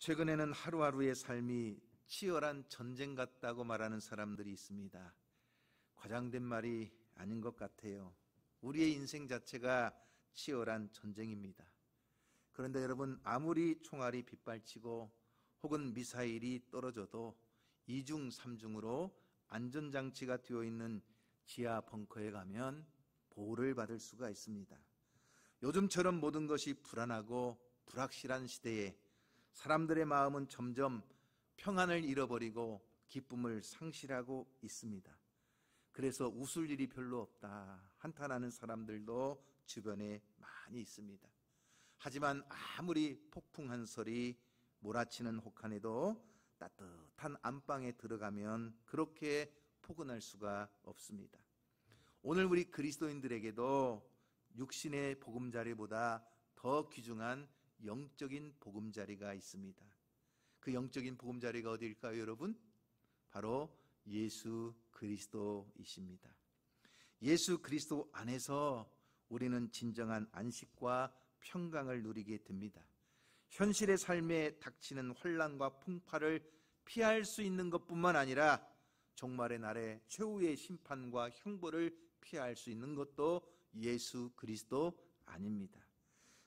최근에는 하루하루의 삶이 치열한 전쟁 같다고 말하는 사람들이 있습니다. 과장된 말이 아닌 것 같아요. 우리의 인생 자체가 치열한 전쟁입니다. 그런데 여러분, 아무리 총알이 빗발치고 혹은 미사일이 떨어져도 2중, 3중으로 안전장치가 되어 있는 지하 벙커에 가면 보호를 받을 수가 있습니다. 요즘처럼 모든 것이 불안하고 불확실한 시대에 사람들의 마음은 점점 평안을 잃어버리고 기쁨을 상실하고 있습니다. 그래서 웃을 일이 별로 없다 한탄하는 사람들도 주변에 많이 있습니다. 하지만 아무리 폭풍 한설이 몰아치는 혹한에도 따뜻한 안방에 들어가면 그렇게 포근할 수가 없습니다. 오늘 우리 그리스도인들에게도 육신의 보금자리보다 더 귀중한 영적인 보금자리가 있습니다. 그 영적인 보금자리가 어디일까요, 여러분? 바로 예수 그리스도이십니다. 예수 그리스도 안에서 우리는 진정한 안식과 평강을 누리게 됩니다. 현실의 삶에 닥치는 환난과 풍파를 피할 수 있는 것뿐만 아니라 종말의 날에 최후의 심판과 형벌을 피할 수 있는 것도 예수 그리스도 아닙니다.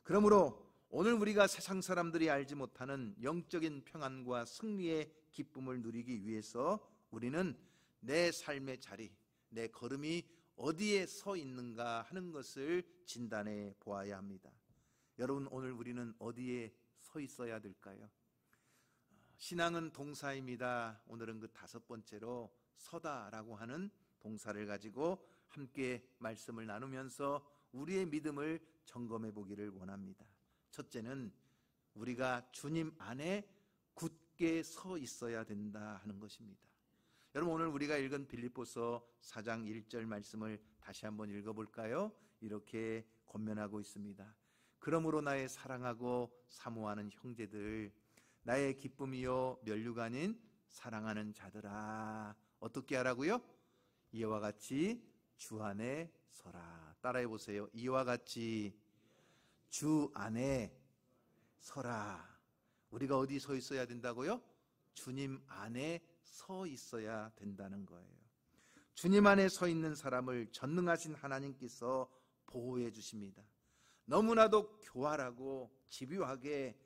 그러므로 오늘 우리가 세상 사람들이 알지 못하는 영적인 평안과 승리의 기쁨을 누리기 위해서 우리는 내 삶의 자리, 내 걸음이 어디에 서 있는가 하는 것을 진단해 보아야 합니다. 여러분, 오늘 우리는 어디에 서 있어야 될까요? 신앙은 동사입니다. 오늘은 그 5번째로 서다라고 하는 동사를 가지고 함께 말씀을 나누면서 우리의 믿음을 점검해 보기를 원합니다. 첫째는 우리가 주님 안에 굳게 서 있어야 된다 하는 것입니다. 여러분, 오늘 우리가 읽은 빌립보서 4장 1절 말씀을 다시 한번 읽어볼까요? 이렇게 권면하고 있습니다. 그러므로 나의 사랑하고 사모하는 형제들, 나의 기쁨이요 면류가 아닌 사랑하는 자들아, 어떻게 하라고요? 이와 같이 주 안에 서라. 따라해 보세요. 이와 같이 주 안에 서라. 우리가 어디 서 있어야 된다고요? 주님 안에 서 있어야 된다는 거예요. 주님 안에 서 있는 사람을 전능하신 하나님께서 보호해 주십니다. 너무나도 교활하고 집요하게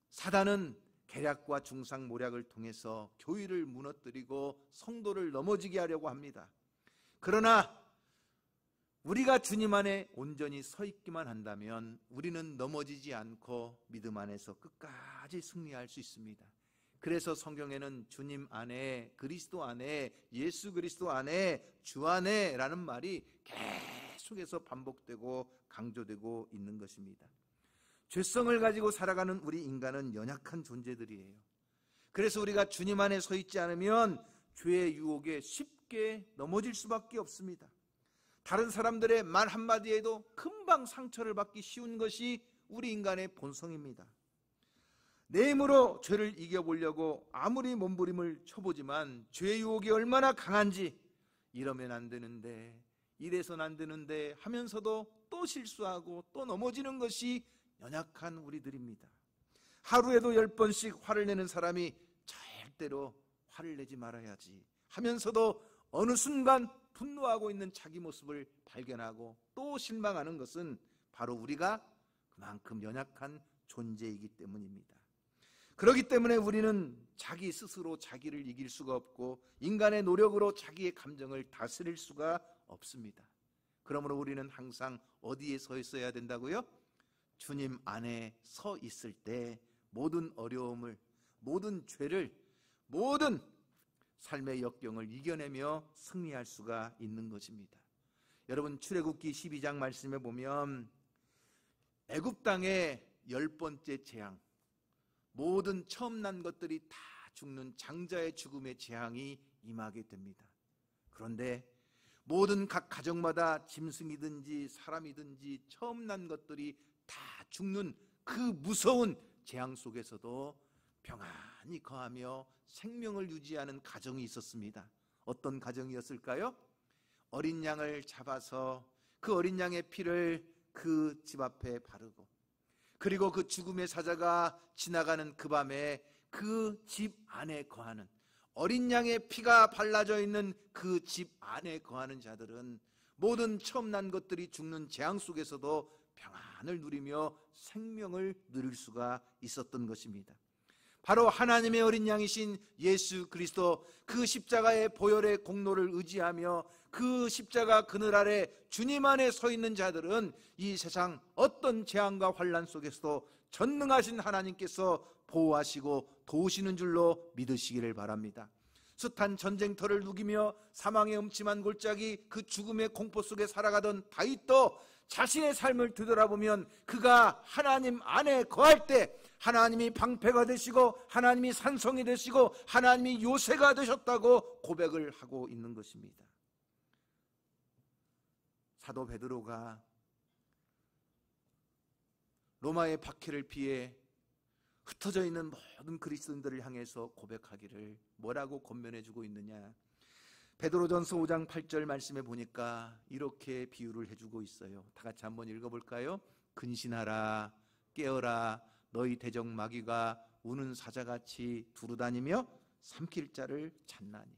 사단은 계략과 중상모략을 통해서 교회를 무너뜨리고 성도를 넘어지게 하려고 합니다. 그러나 우리가 주님 안에 온전히 서 있기만 한다면 우리는 넘어지지 않고 믿음 안에서 끝까지 승리할 수 있습니다. 그래서 성경에는 주님 안에, 그리스도 안에, 예수 그리스도 안에, 주 안에 라는 말이 계속해서 반복되고 강조되고 있는 것입니다. 죄성을 가지고 살아가는 우리 인간은 연약한 존재들이에요. 그래서 우리가 주님 안에 서 있지 않으면 죄의 유혹에 쉽게 넘어질 수밖에 없습니다. 다른 사람들의 말 한마디에도 금방 상처를 받기 쉬운 것이 우리 인간의 본성입니다. 내 힘으로 죄를 이겨보려고 아무리 몸부림을 쳐보지만 죄의 유혹이 얼마나 강한지, 이러면 안 되는데, 이래선 안 되는데 하면서도 또 실수하고 또 넘어지는 것이 연약한 우리들입니다. 하루에도 10번씩 화를 내는 사람이 절대로 화를 내지 말아야지 하면서도 어느 순간 분노하고 있는 자기 모습을 발견하고 또 실망하는 것은 바로 우리가 그만큼 연약한 존재이기 때문입니다. 그렇기 때문에 우리는 자기 스스로 자기를 이길 수가 없고 인간의 노력으로 자기의 감정을 다스릴 수가 없습니다. 그러므로 우리는 항상 어디에 서 있어야 된다고요? 주님 안에 서 있을 때 모든 어려움을, 모든 죄를, 모든 삶의 역경을 이겨내며 승리할 수가 있는 것입니다. 여러분, 출애굽기 12장 말씀에 보면 애굽 땅의 10번째 재앙, 모든 처음 난 것들이 다 죽는 장자의 죽음의 재앙이 임하게 됩니다. 그런데 모든 각 가정마다 짐승이든지 사람이든지 처음 난 것들이 다 죽는 그 무서운 재앙 속에서도 평안히 거하며 생명을 유지하는 가정이 있었습니다. 어떤 가정이었을까요? 어린 양을 잡아서 그 어린 양의 피를 그 집 앞에 바르고 그리고 그 죽음의 사자가 지나가는 그 밤에 그 집 안에 거하는, 어린 양의 피가 발라져 있는 그 집 안에 거하는 자들은 모든 처음 난 것들이 죽는 재앙 속에서도 평안을 누리며 생명을 누릴 수가 있었던 것입니다. 바로 하나님의 어린 양이신 예수 그리스도, 그 십자가의 보혈의 공로를 의지하며 그 십자가 그늘 아래 주님 안에 서 있는 자들은 이 세상 어떤 재앙과 환난 속에서도 전능하신 하나님께서 보호하시고 도우시는 줄로 믿으시기를 바랍니다. 숱한 전쟁터를 누기며 사망의 음침한 골짜기, 그 죽음의 공포 속에 살아가던 다윗도 자신의 삶을 되돌아보면 그가 하나님 안에 거할 때 하나님이 방패가 되시고 하나님이 산성이 되시고 하나님이 요새가 되셨다고 고백을 하고 있는 것입니다. 사도 베드로가 로마의 박해를 피해 흩어져 있는 모든 그리스도인들을 향해서 고백하기를 뭐라고 권면해주고 있느냐, 베드로전서 5장 8절 말씀에 보니까 이렇게 비유를 해주고 있어요. 다 같이 한번 읽어볼까요? 근신하라, 깨어라, 너희 대적 마귀가 우는 사자같이 두루다니며 삼킬 자를 찾나니.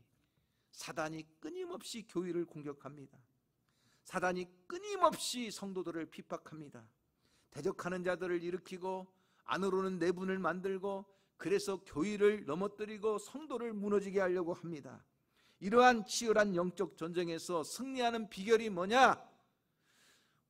사단이 끊임없이 교회를 공격합니다. 사단이 끊임없이 성도들을 핍박합니다. 대적하는 자들을 일으키고 안으로는 내분을 만들고, 그래서 교회를 넘어뜨리고 성도를 무너지게 하려고 합니다. 이러한 치열한 영적 전쟁에서 승리하는 비결이 뭐냐?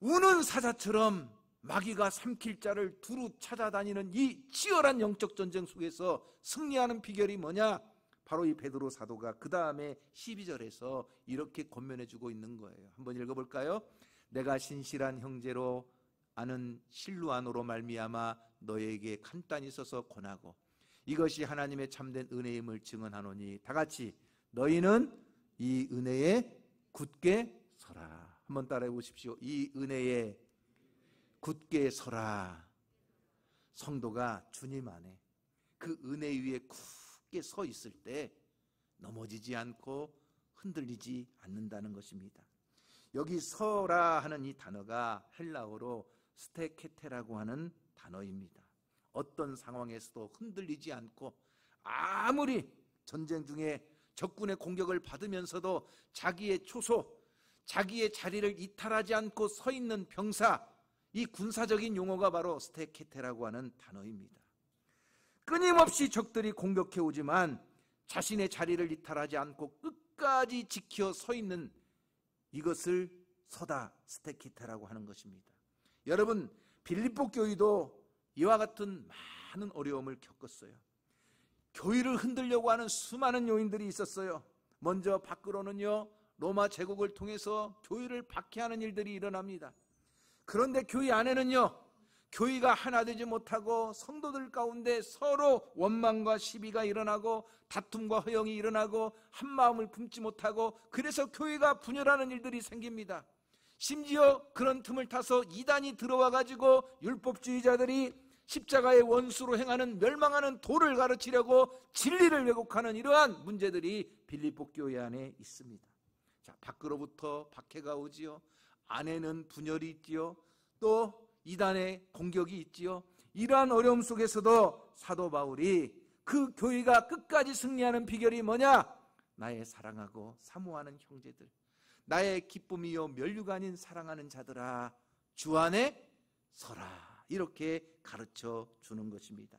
우는 사자처럼 마귀가 삼킬 자를 두루 찾아다니는 이 치열한 영적 전쟁 속에서 승리하는 비결이 뭐냐? 바로 이 베드로 사도가 그 다음에 12절에서 이렇게 권면해주고 있는 거예요. 한번 읽어볼까요? 내가 신실한 형제로 아는 실루안으로 말미암아 너에게 간단히 써서 권하고, 이것이 하나님의 참된 은혜임을 증언하노니. 다 같이 너희는 이 은혜에 굳게 서라. 한번 따라해 보십시오. 이 은혜에 굳게 서라. 성도가 주님 안에 그 은혜 위에 굳게 서 있을 때 넘어지지 않고 흔들리지 않는다는 것입니다. 여기 서라 하는 이 단어가 헬라어로 스테케테라고 하는 단어입니다. 어떤 상황에서도 흔들리지 않고, 아무리 전쟁 중에 적군의 공격을 받으면서도 자기의 초소, 자기의 자리를 이탈하지 않고 서 있는 병사, 이 군사적인 용어가 바로 스테케테라고 하는 단어입니다. 끊임없이 적들이 공격해 오지만 자신의 자리를 이탈하지 않고 끝까지 지켜 서 있는, 이것을 서다, 스테케테라고 하는 것입니다. 여러분, 빌립보 교회도 이와 같은 많은 어려움을 겪었어요. 교회를 흔들려고 하는 수많은 요인들이 있었어요. 먼저 밖으로는요, 로마 제국을 통해서 교회를 박해하는 일들이 일어납니다. 그런데 교회 안에는요, 교회가 하나 되지 못하고 성도들 가운데 서로 원망과 시비가 일어나고 다툼과 허영이 일어나고 한 마음을 품지 못하고, 그래서 교회가 분열하는 일들이 생깁니다. 심지어 그런 틈을 타서 이단이 들어와 가지고 율법주의자들이 십자가의 원수로 행하는, 멸망하는 도를 가르치려고 진리를 왜곡하는 이러한 문제들이 빌립보 교회 안에 있습니다. 자, 밖으로부터 박해가 오지요. 안에는 분열이 있지요. 또 이단의 공격이 있지요. 이러한 어려움 속에서도 사도 바울이 그 교회가 끝까지 승리하는 비결이 뭐냐? 나의 사랑하고 사모하는 형제들, 나의 기쁨이요 면류가 아닌 사랑하는 자들아, 주 안에 서라, 이렇게 가르쳐 주는 것입니다.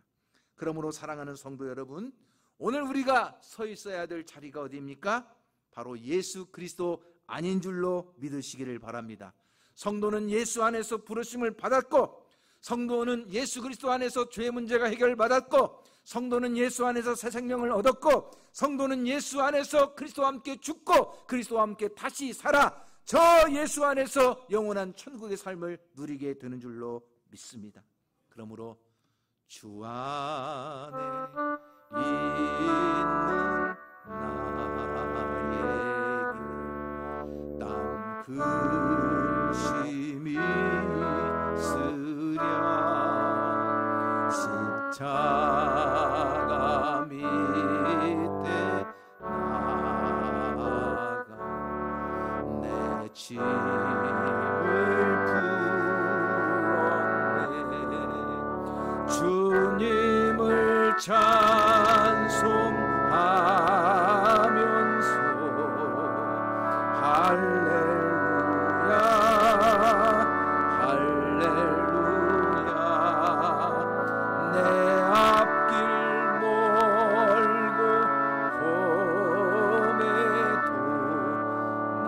그러므로 사랑하는 성도 여러분, 오늘 우리가 서 있어야 될 자리가 어디입니까? 바로 예수 그리스도 아닌 줄로 믿으시기를 바랍니다. 성도는 예수 안에서 부르심을 받았고, 성도는 예수 그리스도 안에서 죄의 문제가 해결받았고, 성도는 예수 안에서 새 생명을 얻었고, 성도는 예수 안에서 그리스도와 함께 죽고 그리스도와 함께 다시 살아 저 예수 안에서 영원한 천국의 삶을 누리게 되는 줄로 믿습니다. 그러므로 주 안에 있는 나에게 땀 근심이 있으랴 십자가 밑에 나가 내 짐을 풀었네 찬송하면서 할렐루야 할렐루야 내 앞길 멀고 험해도 나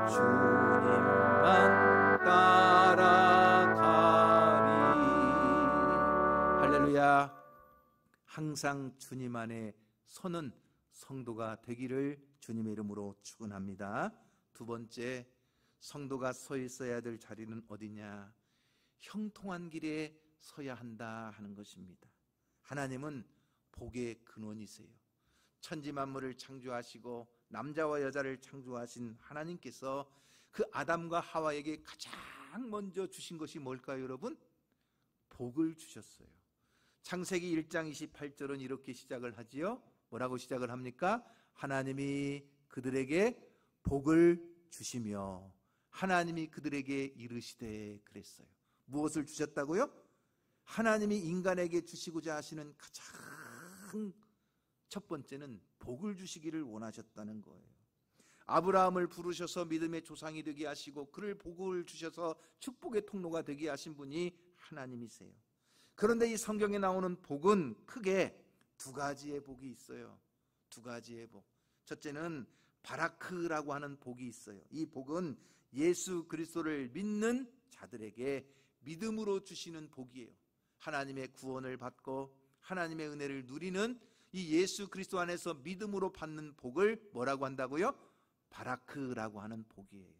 주님만 따라가리. 할렐루야. 항상 주님 안에 서는 성도가 되기를 주님의 이름으로 축원합니다. 두 번째, 성도가 서 있어야 될 자리는 어디냐? 형통한 길에 서야 한다 하는 것입니다. 하나님은 복의 근원이세요. 천지 만물을 창조하시고 남자와 여자를 창조하신 하나님께서 그 아담과 하와에게 가장 먼저 주신 것이 뭘까요, 여러분? 복을 주셨어요. 창세기 1장 28절은 이렇게 시작을 하지요. 뭐라고 시작을 합니까? 하나님이 그들에게 복을 주시며 하나님이 그들에게 이르시되 그랬어요. 무엇을 주셨다고요? 하나님이 인간에게 주시고자 하시는 가장 첫 번째는 복을 주시기를 원하셨다는 거예요. 아브라함을 부르셔서 믿음의 조상이 되게 하시고 그를 복을 주셔서 축복의 통로가 되게 하신 분이 하나님이세요. 그런데 이 성경에 나오는 복은 크게 두 가지의 복이 있어요. 두 가지의 복. 첫째는 바라크라고 하는 복이 있어요. 이 복은 예수 그리스도를 믿는 자들에게 믿음으로 주시는 복이에요. 하나님의 구원을 받고 하나님의 은혜를 누리는 이 예수 그리스도 안에서 믿음으로 받는 복을 뭐라고 한다고요? 바라크라고 하는 복이에요.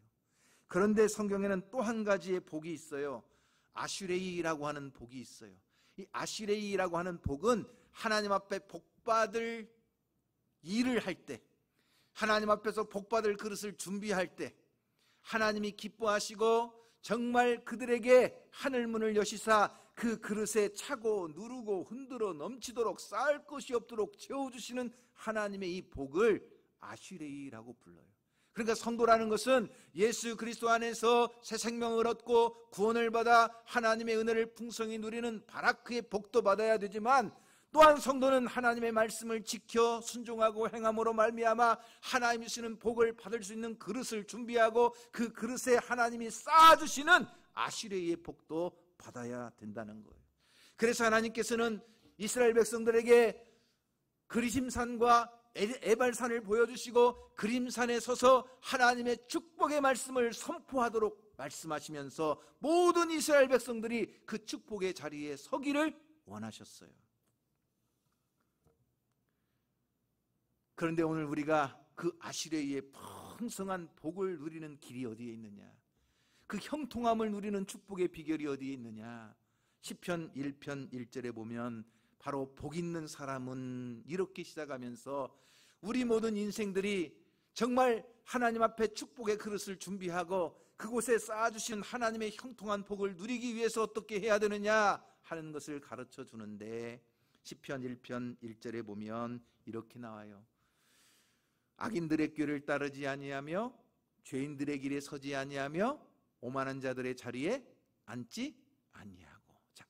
그런데 성경에는 또 한 가지의 복이 있어요. 아슈레이라고 하는 복이 있어요. 이 아슈레이라고 하는 복은 하나님 앞에 복받을 일을 할 때, 하나님 앞에서 복받을 그릇을 준비할 때 하나님이 기뻐하시고 정말 그들에게 하늘문을 여시사 그 그릇에 차고 누르고 흔들어 넘치도록 쌓을 것이 없도록 채워주시는 하나님의 이 복을 아슈레이라고 불러요. 그러니까 성도라는 것은 예수 그리스도 안에서 새 생명을 얻고 구원을 받아 하나님의 은혜를 풍성히 누리는 바라크의 복도 받아야 되지만, 또한 성도는 하나님의 말씀을 지켜 순종하고 행함으로 말미암아 하나님이 주시는 복을 받을 수 있는 그릇을 준비하고 그 그릇에 하나님이 쌓아주시는 아슈레이의 복도 받아야 된다는 거예요. 그래서 하나님께서는 이스라엘 백성들에게 그리심산과 에발산을 보여주시고 그림산에 서서 하나님의 축복의 말씀을 선포하도록 말씀하시면서 모든 이스라엘 백성들이 그 축복의 자리에 서기를 원하셨어요. 그런데 오늘 우리가 그 아슈레이의 풍성한 복을 누리는 길이 어디에 있느냐? 그 형통함을 누리는 축복의 비결이 어디에 있느냐? 시편 1편 1절에 보면 바로 복 있는 사람은 이렇게 시작하면서 우리 모든 인생들이 정말 하나님 앞에 축복의 그릇을 준비하고 그곳에 쌓아주신 하나님의 형통한 복을 누리기 위해서 어떻게 해야 되느냐 하는 것을 가르쳐 주는데, 시편 1편 1절에 보면 이렇게 나와요. 악인들의 꾀를 따르지 아니하며 죄인들의 길에 서지 아니하며 오만한 자들의 자리에 앉지 아니하고. 자,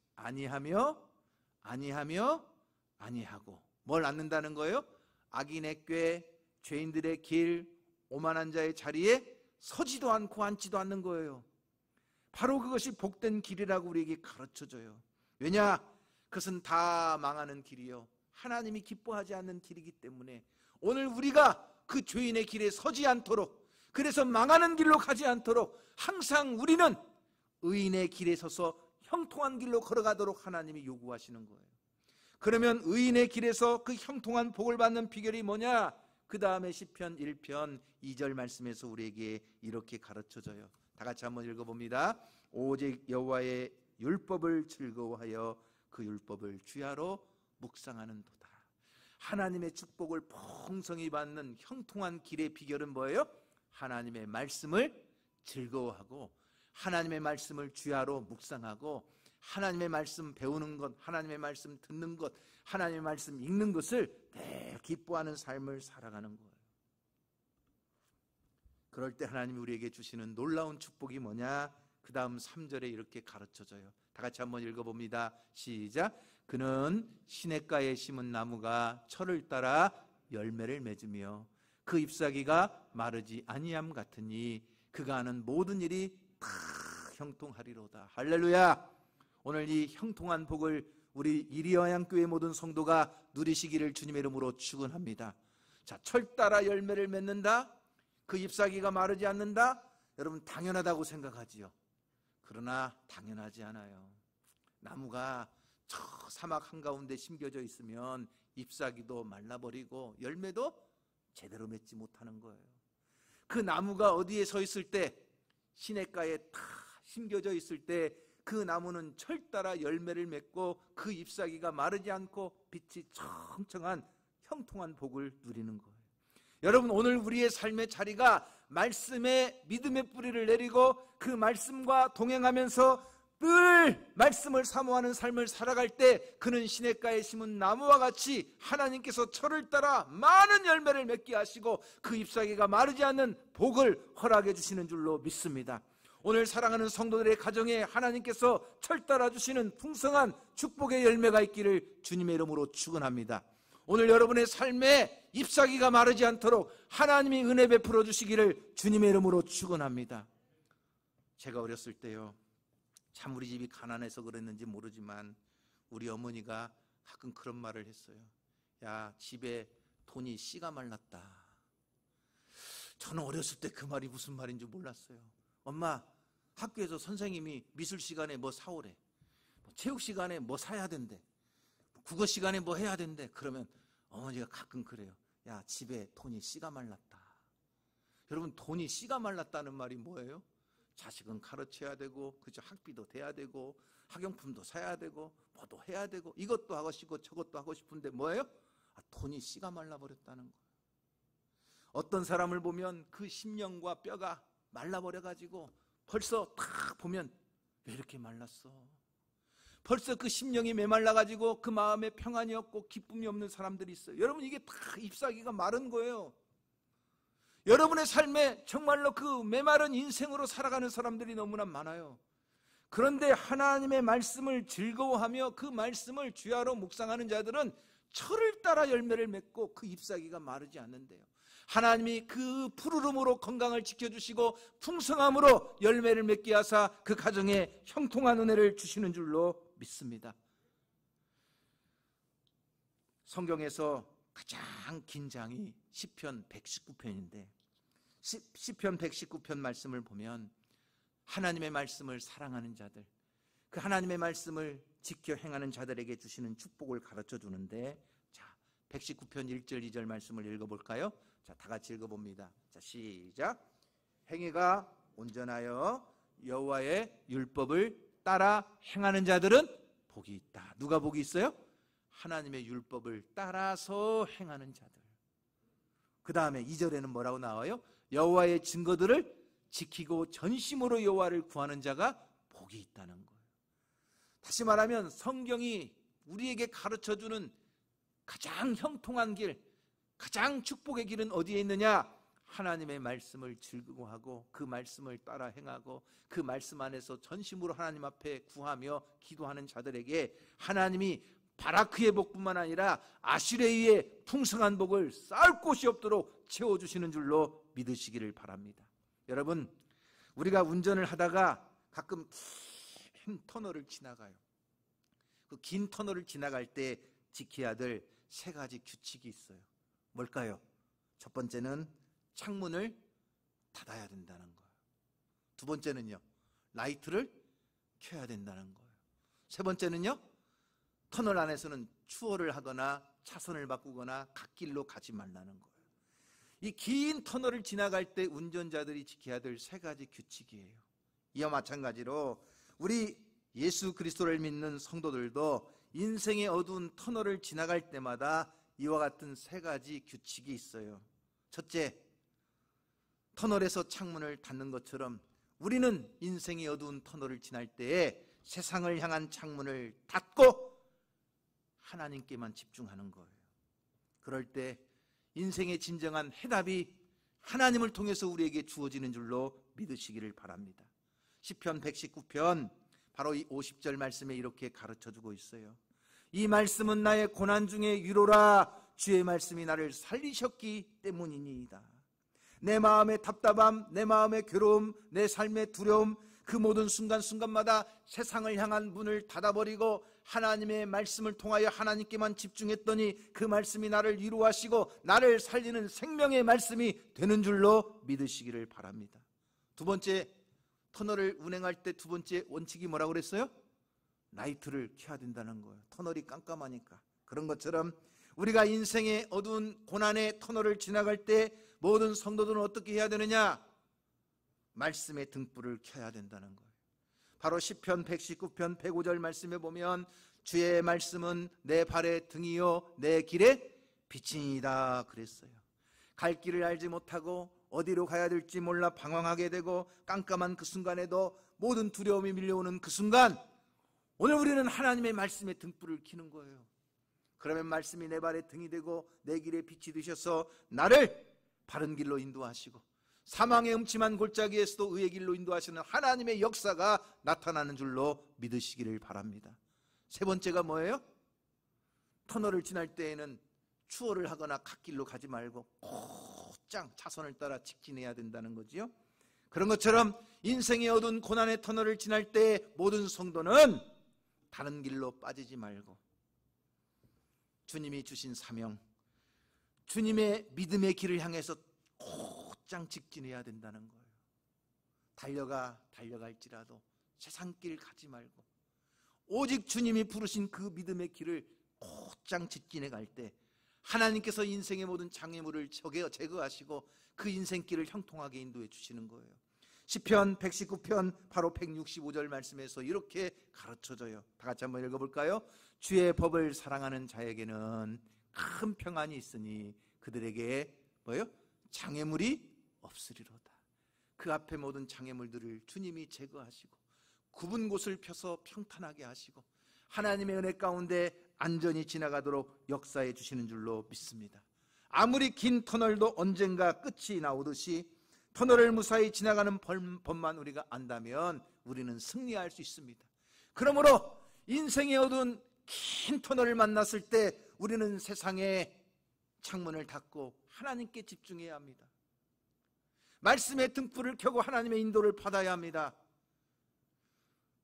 아니하고 뭘 앉는다는 거예요? 악인의 꾀, 죄인들의 길, 오만한 자의 자리에 서지도 않고 앉지도 않는 거예요. 바로 그것이 복된 길이라고 우리에게 가르쳐줘요. 왜냐? 그것은 다 망하는 길이요, 하나님이 기뻐하지 않는 길이기 때문에 오늘 우리가 그 죄인의 길에 서지 않도록, 그래서 망하는 길로 가지 않도록 항상 우리는 의인의 길에 서서 형통한 길로 걸어가도록 하나님이 요구하시는 거예요. 그러면 의인의 길에서 그 형통한 복을 받는 비결이 뭐냐? 그 다음에 시편 1편 2절 말씀에서 우리에게 이렇게 가르쳐줘요. 다 같이 한번 읽어봅니다. 오직 여호와의 율법을 즐거워하여 그 율법을 주야로 묵상하는도다. 하나님의 축복을 풍성히 받는 형통한 길의 비결은 뭐예요? 하나님의 말씀을 즐거워하고 하나님의 말씀을 주야로 묵상하고 하나님의 말씀 배우는 것, 하나님의 말씀 듣는 것, 하나님의 말씀 읽는 것을 늘 기뻐하는 삶을 살아가는 거예요. 그럴 때 하나님이 우리에게 주시는 놀라운 축복이 뭐냐? 그 다음 3절에 이렇게 가르쳐줘요. 다 같이 한번 읽어봅니다. 시작. 그는 시냇가에 심은 나무가 철을 따라 열매를 맺으며 그 잎사귀가 마르지 아니함 같으니 그가 하는 모든 일이 다 형통하리로다. 할렐루야. 오늘 이 형통한 복을 우리 이리와양교회 모든 성도가 누리시기를 주님의 이름으로 축원합니다. 자, 철 따라 열매를 맺는다, 그 잎사귀가 마르지 않는다, 여러분 당연하다고 생각하지요. 그러나 당연하지 않아요. 나무가 저 사막 한가운데 심겨져 있으면 잎사귀도 말라버리고 열매도 제대로 맺지 못하는 거예요. 그 나무가 어디에 서 있을 때, 시냇가에 다 심겨져 있을 때 그 나무는 철 따라 열매를 맺고 그 잎사귀가 마르지 않고 빛이 청청한 형통한 복을 누리는 거예요. 여러분, 오늘 우리의 삶의 자리가 말씀의 믿음의 뿌리를 내리고 그 말씀과 동행하면서 늘 말씀을 사모하는 삶을 살아갈 때 그는 시냇가에 심은 나무와 같이 하나님께서 철을 따라 많은 열매를 맺게 하시고 그 잎사귀가 마르지 않는 복을 허락해 주시는 줄로 믿습니다. 오늘 사랑하는 성도들의 가정에 하나님께서 철 따라 주시는 풍성한 축복의 열매가 있기를 주님의 이름으로 축원합니다. 오늘 여러분의 삶에 잎사귀가 마르지 않도록 하나님이 은혜 베풀어 주시기를 주님의 이름으로 축원합니다. 제가 어렸을 때요, 참 우리 집이 가난해서 그랬는지 모르지만 우리 어머니가 가끔 그런 말을 했어요. 야, 집에 돈이 씨가 말랐다. 저는 어렸을 때 그 말이 무슨 말인지 몰랐어요. 엄마, 학교에서 선생님이 미술 시간에 뭐 사오래, 체육 시간에 뭐 사야 된대, 국어 시간에 뭐 해야 된대. 그러면 어머니가 가끔 그래요. 야, 집에 돈이 씨가 말랐다. 여러분, 돈이 씨가 말랐다는 말이 뭐예요? 자식은 가르쳐야 되고, 그죠? 학비도 돼야 되고, 학용품도 사야 되고, 뭐도 해야 되고, 이것도 하고 싶고 저것도 하고 싶은데 뭐예요? 돈이 씨가 말라버렸다는 거예요. 어떤 사람을 보면 그 심령과 뼈가 말라버려가지고 벌써 딱 보면 왜 이렇게 말랐어? 벌써 그 심령이 메말라가지고 그 마음에 평안이 없고 기쁨이 없는 사람들이 있어요. 여러분, 이게 다 잎사귀가 마른 거예요. 여러분의 삶에 정말로 그 메마른 인생으로 살아가는 사람들이 너무나 많아요. 그런데 하나님의 말씀을 즐거워하며 그 말씀을 주야로 묵상하는 자들은 철을 따라 열매를 맺고 그 잎사귀가 마르지 않는데요. 하나님이 그 푸르름으로 건강을 지켜주시고 풍성함으로 열매를 맺게 하사 그 가정에 형통한 은혜를 주시는 줄로 믿습니다. 성경에서 가장 긴 장이 시편 119편인데 시편 119편 말씀을 보면 하나님의 말씀을 사랑하는 자들, 그 하나님의 말씀을 지켜 행하는 자들에게 주시는 축복을 가르쳐 주는데, 자, 119편 1절 2절 말씀을 읽어볼까요? 자, 다 같이 읽어봅니다. 자, 시작. 행위가 온전하여 여호와의 율법을 따라 행하는 자들은 복이 있다. 누가 복이 있어요? 하나님의 율법을 따라서 행하는 자들. 그 다음에 2절에는 뭐라고 나와요? 여호와의 증거들을 지키고 전심으로 여호와를 구하는 자가 복이 있다는 거예요. 다시 말하면 성경이 우리에게 가르쳐주는 가장 형통한 길, 가장 축복의 길은 어디에 있느냐? 하나님의 말씀을 즐거워하고 그 말씀을 따라 행하고 그 말씀 안에서 전심으로 하나님 앞에 구하며 기도하는 자들에게 하나님이 바라크의 복뿐만 아니라 아슈레이의 풍성한 복을 쌓을 곳이 없도록 채워주시는 줄로 믿으시기를 바랍니다. 여러분, 우리가 운전을 하다가 가끔 긴 터널을 지나가요. 그 긴 터널을 지나갈 때 지켜야 될 3가지 규칙이 있어요. 뭘까요? 첫 번째는 창문을 닫아야 된다는 거예요. 두 번째는요, 라이트를 켜야 된다는 거예요. 세 번째는요, 터널 안에서는 추월을 하거나 차선을 바꾸거나 갓길로 가지 말라는 거예요. 이 긴 터널을 지나갈 때 운전자들이 지켜야 될 3가지 규칙이에요. 이와 마찬가지로 우리 예수 그리스도를 믿는 성도들도 인생의 어두운 터널을 지나갈 때마다 이와 같은 3가지 규칙이 있어요. 첫째, 터널에서 창문을 닫는 것처럼 우리는 인생의 어두운 터널을 지날 때에 세상을 향한 창문을 닫고 하나님께만 집중하는 거예요. 그럴 때 인생의 진정한 해답이 하나님을 통해서 우리에게 주어지는 줄로 믿으시기를 바랍니다. 시편 119편 바로 이 50절 말씀에 이렇게 가르쳐주고 있어요. 이 말씀은 나의 고난 중에 위로라. 주의 말씀이 나를 살리셨기 때문이니이다. 내 마음의 답답함, 내 마음의 괴로움, 내 삶의 두려움, 그 모든 순간순간마다 세상을 향한 문을 닫아버리고 하나님의 말씀을 통하여 하나님께만 집중했더니 그 말씀이 나를 위로하시고 나를 살리는 생명의 말씀이 되는 줄로 믿으시기를 바랍니다. 두 번째, 터널을 운행할 때 두 번째 원칙이 뭐라고 그랬어요? 라이트를 켜야 된다는 거예요. 터널이 깜깜하니까. 그런 것처럼 우리가 인생의 어두운 고난의 터널을 지나갈 때 모든 성도들은 어떻게 해야 되느냐? 말씀의 등불을 켜야 된다는 거예요. 바로 시편 119편 105절 말씀에 보면 주의 말씀은 내 발의 등이요 내 길의 빛이니이다 그랬어요. 갈 길을 알지 못하고 어디로 가야 될지 몰라 방황하게 되고 깜깜한 그 순간에도 모든 두려움이 밀려오는 그 순간, 오늘 우리는 하나님의 말씀의 등불을 켜는 거예요. 그러면 말씀이 내 발의 등이 되고 내 길의 빛이 되셔서 나를 바른 길로 인도하시고 사망의 음침한 골짜기에서도 의의 길로 인도하시는 하나님의 역사가 나타나는 줄로 믿으시기를 바랍니다. 세 번째가 뭐예요? 터널을 지날 때에는 추월을 하거나 갓길로 가지 말고 곧장 차선을 따라 직진해야 된다는 거지요. 그런 것처럼 인생의 어두운 고난의 터널을 지날 때 모든 성도는 다른 길로 빠지지 말고 주님이 주신 사명, 주님의 믿음의 길을 향해서 곧장 직진해야 된다는 거예요. 달려갈지라도 세상 길 가지 말고 오직 주님이 부르신 그 믿음의 길을 곧장 직진해 갈 때 하나님께서 인생의 모든 장애물을 제거하시고 그 인생길을 형통하게 인도해 주시는 거예요. 시편 119편 바로 165절 말씀에서 이렇게 가르쳐줘요. 다 같이 한번 읽어볼까요? 주의 법을 사랑하는 자에게는 큰 평안이 있으니 그들에게 뭐예요? 장애물이 없으리로다. 그 앞에 모든 장애물들을 주님이 제거하시고 굽은 곳을 펴서 평탄하게 하시고 하나님의 은혜 가운데 안전히 지나가도록 역사해 주시는 줄로 믿습니다. 아무리 긴 터널도 언젠가 끝이 나오듯이 터널을 무사히 지나가는 법만 우리가 안다면 우리는 승리할 수 있습니다. 그러므로 인생의 어두운 긴 터널을 만났을 때 우리는 세상의 창문을 닫고 하나님께 집중해야 합니다. 말씀의 등불을 켜고 하나님의 인도를 받아야 합니다.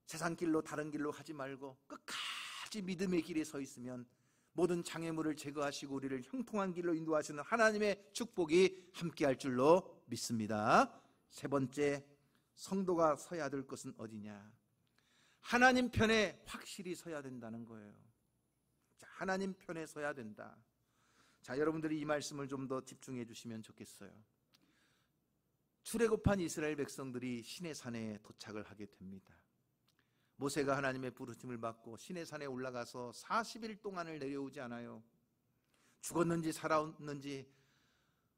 세상 길로 다른 길로 가지 말고 끝까지 믿음의 길에 서 있으면 모든 장애물을 제거하시고 우리를 형통한 길로 인도하시는 하나님의 축복이 함께할 줄로 믿습니다. 세 번째, 성도가 서야 될 것은 어디냐? 하나님 편에 확실히 서야 된다는 거예요. 자, 하나님 편에 서야 된다. 자, 여러분들이 이 말씀을 좀 더 집중해 주시면 좋겠어요. 출애굽한 이스라엘 백성들이 시내산에 도착을 하게 됩니다. 모세가 하나님의 부르심을 받고 시내산에 올라가서 40일 동안을 내려오지 않아요. 죽었는지 살아왔는지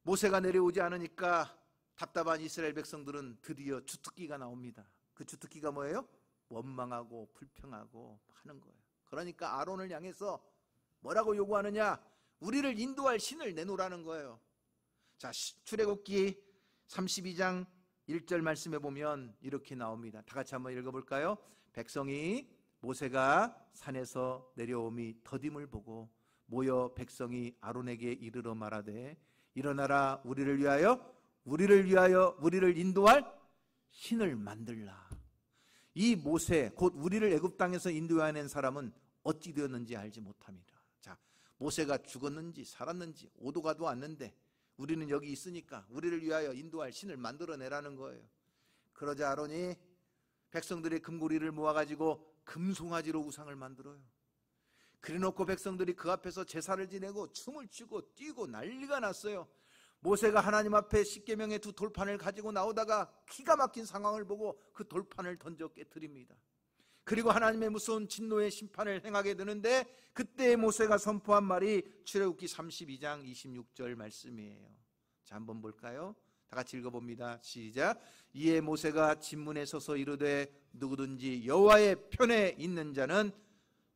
모세가 내려오지 않으니까 답답한 이스라엘 백성들은 드디어 주특기가 나옵니다. 그 주특기가 뭐예요? 원망하고 불평하고 하는 거예요. 그러니까 아론을 향해서 뭐라고 요구하느냐? 우리를 인도할 신을 내놓으라는 거예요. 자, 출애굽기 32장 1절 말씀에 보면 이렇게 나옵니다. 다 같이 한번 읽어볼까요? 백성이 모세가 산에서 내려옴이 더딤을 보고 모여 백성이 아론에게 이르러 말하되 일어나라 우리를 위하여 우리를 인도할 신을 만들라. 이 모세 곧 우리를 애굽 땅에서 인도해낸 사람은 어찌 되었는지 알지 못합니다. 자, 모세가 죽었는지 살았는지 오도 가도 않는데 우리는 여기 있으니까 우리를 위하여 인도할 신을 만들어내라는 거예요. 그러자 아론이 백성들의 금고리를 모아가지고 금송아지로 우상을 만들어요. 그래놓고 백성들이 그 앞에서 제사를 지내고 춤을 추고 뛰고 난리가 났어요. 모세가 하나님 앞에 십계명의 두 돌판을 가지고 나오다가 기가 막힌 상황을 보고 그 돌판을 던져 깨트립니다. 그리고 하나님의 무서운 진노의 심판을 행하게 되는데 그때 모세가 선포한 말이 출애굽기 32장 26절 말씀이에요. 자, 한번 볼까요? 다 같이 읽어봅니다. 시작. 이에 모세가 진문에 서서 이르되 누구든지 여호와의 편에 있는 자는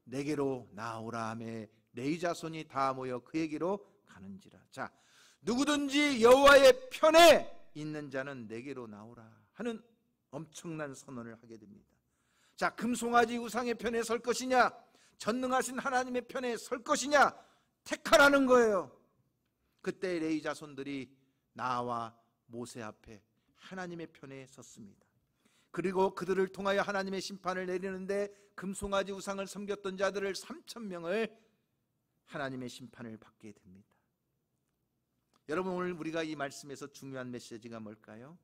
내게로 나오라 하매 레위 자손이 다 모여 그에게로 가는지라. 자, 누구든지 여호와의 편에 있는 자는 내게로 나오라 하는 엄청난 선언을 하게 됩니다. 자, 금송아지 우상의 편에 설 것이냐? 전능하신 하나님의 편에 설 것이냐 택하라는 거예요. 그때 레위 자손들이 나와 모세 앞에 하나님의 편에 섰습니다. 그리고 그들을 통하여 하나님의 심판을 내리는데 금송아지 우상을 섬겼던 자들을 3,000명을 하나님의 심판을 받게 됩니다. 여러분, 오늘 우리가 이 말씀에서 중요한 메시지가 뭘까요?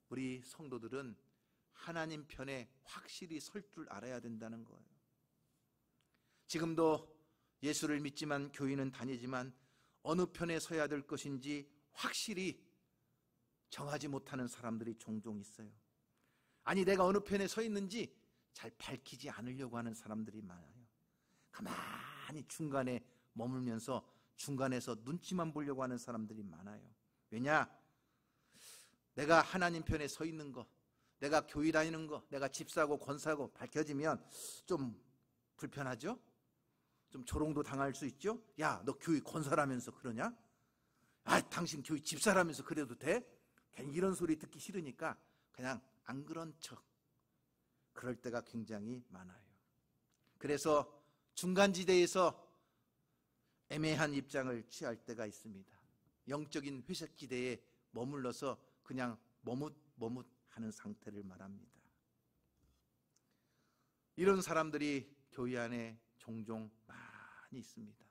우리 성도들은 하나님 편에 확실히 설 줄 알아야 된다는 거예요. 지금도 예수를 믿지만 교회는 다니지만 어느 편에 서야 될 것인지 확실히 정하지 못하는 사람들이 종종 있어요. 아니, 내가 어느 편에 서 있는지 잘 밝히지 않으려고 하는 사람들이 많아요. 가만히 중간에 머물면서 중간에서 눈치만 보려고 하는 사람들이 많아요. 왜냐? 내가 하나님 편에 서 있는 거, 내가 교회 다니는 거, 내가 집사고 권사고 밝혀지면 좀 불편하죠? 좀 조롱도 당할 수 있죠? 야, 너 교회 권사라면서 그러냐? 아, 당신 교회 집사라면서 그래도 돼? 괜히 이런 소리 듣기 싫으니까 그냥 안 그런 척, 그럴 때가 굉장히 많아요. 그래서 중간지대에서 애매한 입장을 취할 때가 있습니다. 영적인 회색지대에 머물러서 그냥 머뭇하는 상태를 말합니다. 이런 사람들이 교회 안에 종종 많이 있습니다.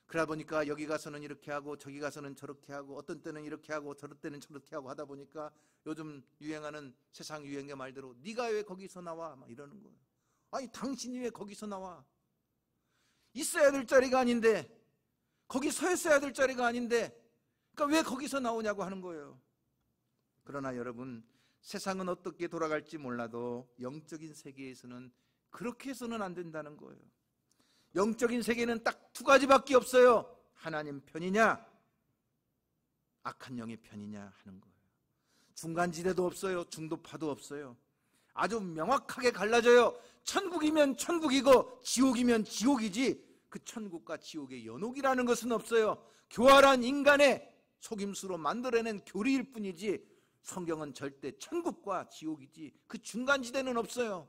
그러다 보니까 여기 가서는 이렇게 하고 저기 가서는 저렇게 하고 어떤 때는 이렇게 하고 저럴 때는 저렇게 하고 하다 보니까 요즘 유행하는 세상 유행의 말대로 네가 왜 거기서 나와? 막 이러는 거예요. 아니, 당신이 왜 거기서 나와? 있어야 될 자리가 아닌데, 거기 서 있어야 될 자리가 아닌데, 그러니까 왜 거기서 나오냐고 하는 거예요. 그러나 여러분, 세상은 어떻게 돌아갈지 몰라도 영적인 세계에서는 그렇게 해서는 안 된다는 거예요. 영적인 세계는 딱 두 가지밖에 없어요. 하나님 편이냐, 악한 영의 편이냐 하는 거예요. 중간지대도 없어요. 중도파도 없어요. 아주 명확하게 갈라져요. 천국이면 천국이고 지옥이면 지옥이지, 그 천국과 지옥의 연옥이라는 것은 없어요. 교활한 인간의 속임수로 만들어낸 교리일 뿐이지 성경은 절대 천국과 지옥이지 그 중간지대는 없어요.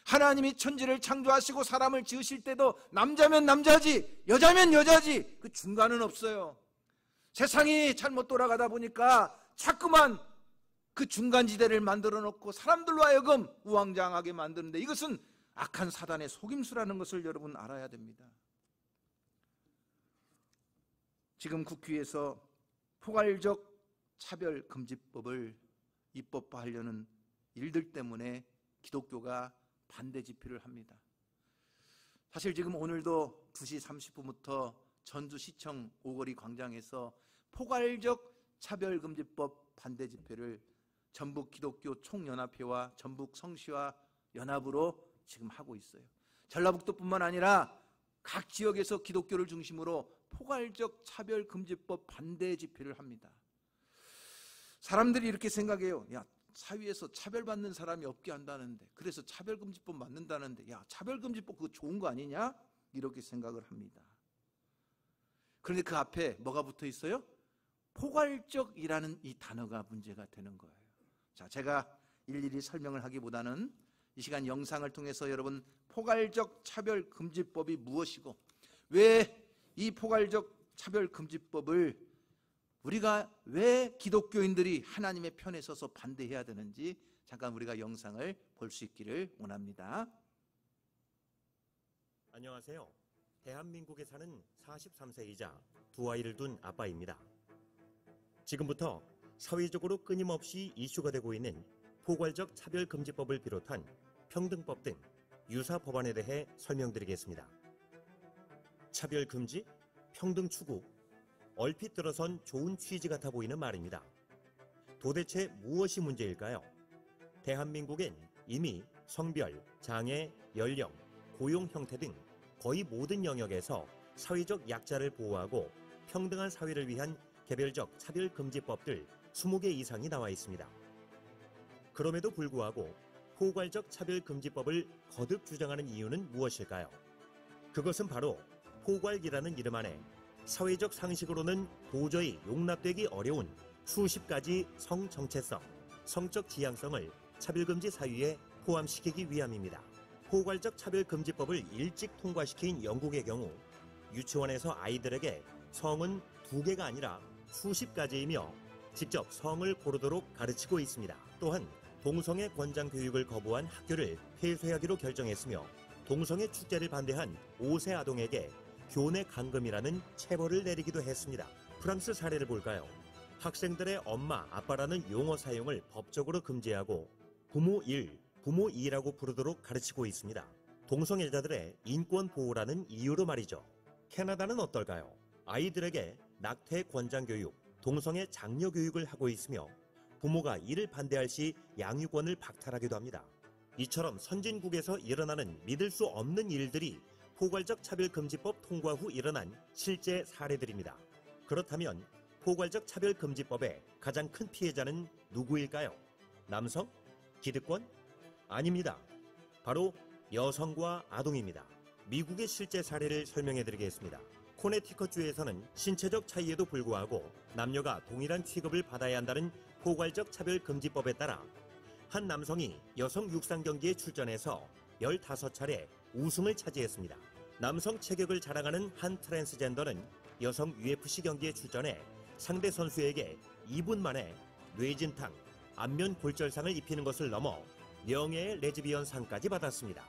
하나님이 천지를 창조하시고 사람을 지으실 때도 남자면 남자지 여자면 여자지 그 중간은 없어요. 세상이 잘못 돌아가다 보니까 자꾸만 그 중간지대를 만들어 놓고 사람들로 하여금 우왕좌왕하게 만드는데, 이것은 악한 사단의 속임수라는 것을 여러분 알아야 됩니다. 지금 국회에서 포괄적 차별금지법을 입법화하려는 일들 때문에 기독교가 반대 집회를 합니다. 사실 지금 오늘도 2시 30분부터 전주시청 오거리 광장에서 포괄적 차별금지법 반대 집회를 전북 기독교 총연합회와 전북 성시와 연합으로 지금 하고 있어요. 전라북도뿐만 아니라 각 지역에서 기독교를 중심으로 포괄적 차별금지법 반대 집회를 합니다. 사람들이 이렇게 생각해요. 야, 사회에서 차별받는 사람이 없게 한다는데, 그래서 차별금지법 만든다는데, 야, 차별금지법 그거 좋은 거 아니냐? 이렇게 생각을 합니다. 그런데 그 앞에 뭐가 붙어 있어요? 포괄적이라는 이 단어가 문제가 되는 거예요. 자, 제가 일일이 설명을 하기보다는 이 시간 영상을 통해서 여러분 포괄적 차별금지법이 무엇이고 왜 이 포괄적 차별금지법을 우리가 왜 기독교인들이 하나님의 편에 서서 반대해야 되는지 잠깐 우리가 영상을 볼 수 있기를 원합니다. 안녕하세요. 대한민국에 사는 43세이자 두 아이를 둔 아빠입니다. 지금부터 사회적으로 끊임없이 이슈가 되고 있는 포괄적 차별금지법을 비롯한 평등법 등 유사 법안에 대해 설명드리겠습니다. 차별금지, 평등추구, 얼핏 들어선 좋은 취지 같아 보이는 말입니다. 도대체 무엇이 문제일까요? 대한민국엔 이미 성별, 장애, 연령, 고용 형태 등 거의 모든 영역에서 사회적 약자를 보호하고 평등한 사회를 위한 개별적 차별금지법들 20개 이상이 나와 있습니다. 그럼에도 불구하고 포괄적 차별금지법을 거듭 주장하는 이유는 무엇일까요? 그것은 바로 포괄이라는 이름 안에 사회적 상식으로는 도저히 용납되기 어려운 수십 가지 성 정체성, 성적 지향성을 차별금지 사유에 포함시키기 위함입니다. 포괄적 차별금지법을 일찍 통과시킨 영국의 경우 유치원에서 아이들에게 성은 2개가 아니라 수십 가지이며 직접 성을 고르도록 가르치고 있습니다. 또한 동성애 권장 교육을 거부한 학교를 폐쇄하기로 결정했으며 동성애 축제를 반대한 5세 아동에게 교내 감금이라는 체벌을 내리기도 했습니다. 프랑스 사례를 볼까요? 학생들의 엄마, 아빠라는 용어 사용을 법적으로 금지하고 부모 1, 부모 2라고 부르도록 가르치고 있습니다. 동성애자들의 인권 보호라는 이유로 말이죠. 캐나다는 어떨까요? 아이들에게 낙태 권장 교육, 동성애 장려 교육을 하고 있으며 부모가 이를 반대할 시 양육권을 박탈하기도 합니다. 이처럼 선진국에서 일어나는 믿을 수 없는 일들이 포괄적 차별금지법 통과 후 일어난 실제 사례들입니다. 그렇다면 포괄적 차별금지법의 가장 큰 피해자는 누구일까요? 남성? 기득권? 아닙니다. 바로 여성과 아동입니다. 미국의 실제 사례를 설명해 드리겠습니다. 코네티컷주에서는 신체적 차이에도 불구하고 남녀가 동일한 취급을 받아야 한다는 포괄적 차별금지법에 따라 한 남성이 여성 육상 경기에 출전해서 15차례 우승을 차지했습니다. 남성 체격을 자랑하는 한 트랜스젠더는 여성 UFC 경기에 출전해 상대 선수에게 2분 만에 뇌진탕, 안면 골절상을 입히는 것을 넘어 명예의 레즈비언 상까지 받았습니다.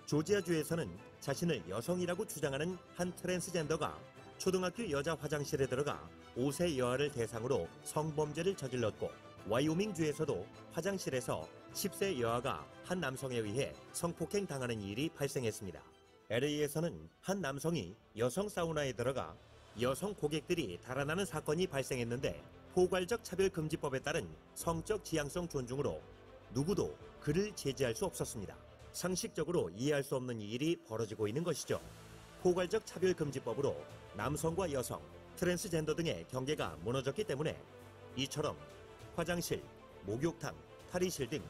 조지아주에서는 자신을 여성이라고 주장하는 한 트랜스젠더가 초등학교 여자 화장실에 들어가 5세 여아를 대상으로 성범죄를 저질렀고, 와이오밍주에서도 화장실에서 10세 여아가 한 남성에 의해 성폭행 당하는 일이 발생했습니다. LA에서는 한 남성이 여성 사우나에 들어가 여성 고객들이 달아나는 사건이 발생했는데 포괄적 차별금지법에 따른 성적 지향성 존중으로 누구도 그를 제지할 수 없었습니다. 상식적으로 이해할 수 없는 일이 벌어지고 있는 것이죠. 포괄적 차별금지법으로 남성과 여성, 트랜스젠더 등의 경계가 무너졌기 때문에 이처럼 화장실, 목욕탕, 탈의실 등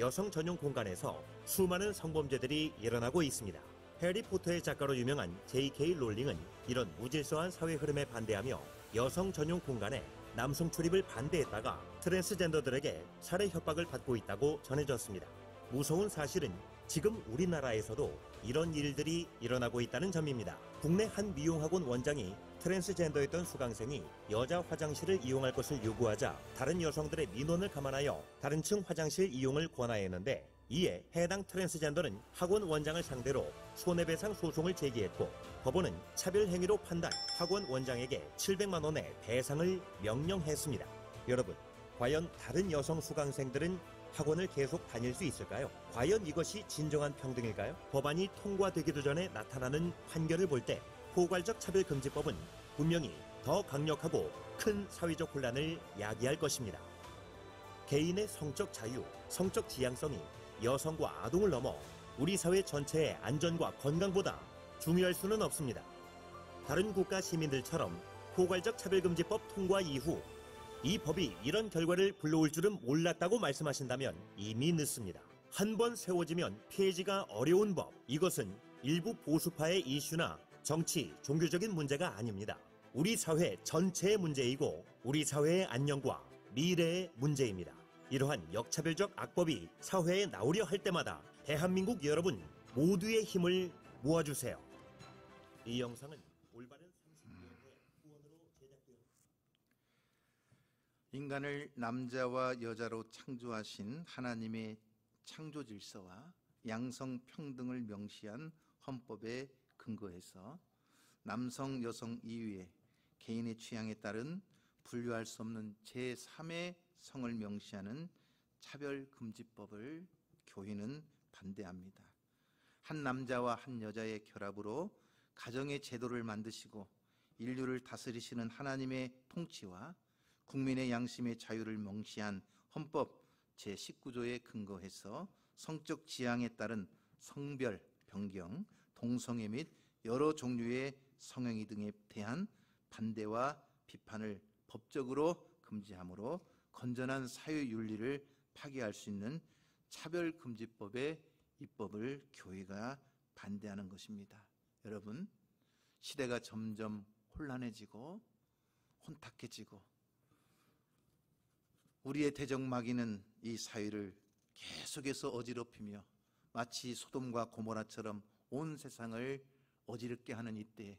여성 전용 공간에서 수많은 성범죄들이 일어나고 있습니다. 해리포터의 작가로 유명한 J.K. 롤링은 이런 무질서한 사회 흐름에 반대하며 여성 전용 공간에 남성 출입을 반대했다가 트랜스젠더들에게 살해 협박을 받고 있다고 전해졌습니다. 무서운 사실은 지금 우리나라에서도 이런 일들이 일어나고 있다는 점입니다. 국내 한 미용학원 원장이 트랜스젠더였던 수강생이 여자 화장실을 이용할 것을 요구하자 다른 여성들의 민원을 감안하여 다른 층 화장실 이용을 권하였는데, 이에 해당 트랜스젠더는 학원 원장을 상대로 손해배상 소송을 제기했고, 법원은 차별 행위로 판단 학원 원장에게 700만 원의 배상을 명령했습니다. 여러분, 과연 다른 여성 수강생들은 학원을 계속 다닐 수 있을까요? 과연 이것이 진정한 평등일까요? 법안이 통과되기도 전에 나타나는 판결을 볼 때 포괄적 차별금지법은 분명히 더 강력하고 큰 사회적 혼란을 야기할 것입니다. 개인의 성적 자유, 성적 지향성이 여성과 아동을 넘어 우리 사회 전체의 안전과 건강보다 중요할 수는 없습니다. 다른 국가 시민들처럼 포괄적 차별금지법 통과 이후 이 법이 이런 결과를 불러올 줄은 몰랐다고 말씀하신다면 이미 늦습니다. 한 번 세워지면 폐지가 어려운 법, 이것은 일부 보수파의 이슈나 정치, 종교적인 문제가 아닙니다. 우리 사회 전체의 문제이고 우리 사회의 안녕과 미래의 문제입니다. 이러한 역차별적 악법이 사회에 나오려 할 때마다 대한민국 여러분 모두의 힘을 모아주세요. 이 영상은 올바른 상식위원회 후원으로 제작되었습니다. 인간을 남자와 여자로 창조하신 하나님의 창조 질서와 양성평등을 명시한 헌법에 근거해서 남성, 여성 이외에 개인의 취향에 따른 분류할 수 없는 제3의 성을 명시하는 차별금지법을 교회는 반대합니다. 한 남자와 한 여자의 결합으로 가정의 제도를 만드시고 인류를 다스리시는 하나님의 통치와 국민의 양심의 자유를 명시한 헌법 제19조에 근거해서 성적 지향에 따른 성별 변경, 동성애 및 여러 종류의 성행위 등에 대한 반대와 비판을 법적으로 금지하므로 건전한 사회윤리를 파괴할 수 있는 차별금지법의 입법을 교회가 반대하는 것입니다. 여러분, 시대가 점점 혼란해지고 혼탁해지고 우리의 대적마귀는 이 사회를 계속해서 어지럽히며 마치 소돔과 고모라처럼 온 세상을 어지럽게 하는 이때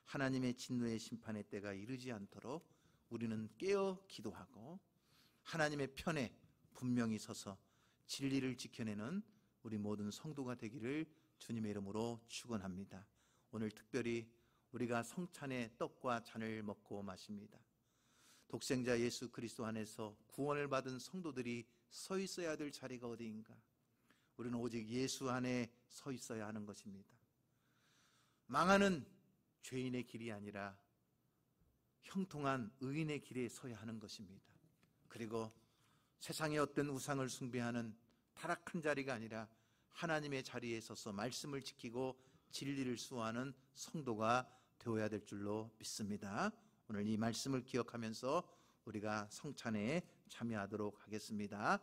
하나님의 진노의 심판의 때가 이르지 않도록 우리는 깨어 기도하고 하나님의 편에 분명히 서서 진리를 지켜내는 우리 모든 성도가 되기를 주님의 이름으로 축원합니다. 오늘 특별히 우리가 성찬의 떡과 잔을 먹고 마십니다. 독생자 예수 그리스도 안에서 구원을 받은 성도들이 서 있어야 될 자리가 어디인가? 우리는 오직 예수 안에 서 있어야 하는 것입니다. 망하는 죄인의 길이 아니라 형통한 의인의 길에 서야 하는 것입니다. 그리고 세상의 어떤 우상을 숭배하는 타락한 자리가 아니라 하나님의 자리에 서서 말씀을 지키고 진리를 수호하는 성도가 되어야 될 줄로 믿습니다. 오늘 이 말씀을 기억하면서 우리가 성찬에 참여하도록 하겠습니다.